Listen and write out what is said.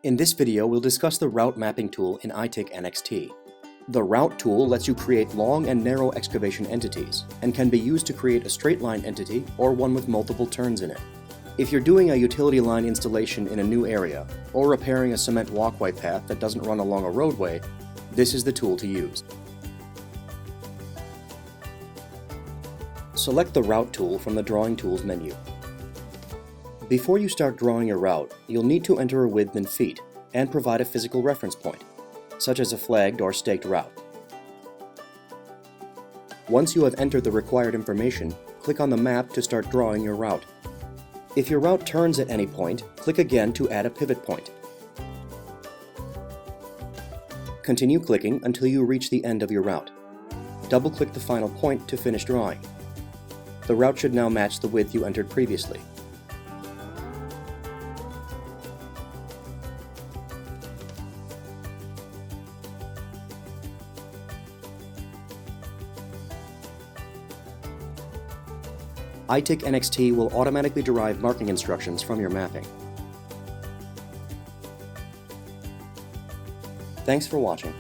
In this video, we'll discuss the route mapping tool in ITICnxt. The route tool lets you create long and narrow excavation entities, and can be used to create a straight line entity or one with multiple turns in it. If you're doing a utility line installation in a new area, or repairing a cement walkway path that doesn't run along a roadway, this is the tool to use. Select the Route tool from the Drawing Tools menu. Before you start drawing your route, you'll need to enter a width in feet and provide a physical reference point, such as a flagged or staked route. Once you have entered the required information, click on the map to start drawing your route. If your route turns at any point, click again to add a pivot point. Continue clicking until you reach the end of your route. Double-click the final point to finish drawing. The route should now match the width you entered previously. ITICnxt will automatically derive marking instructions from your mapping. Thanks for watching.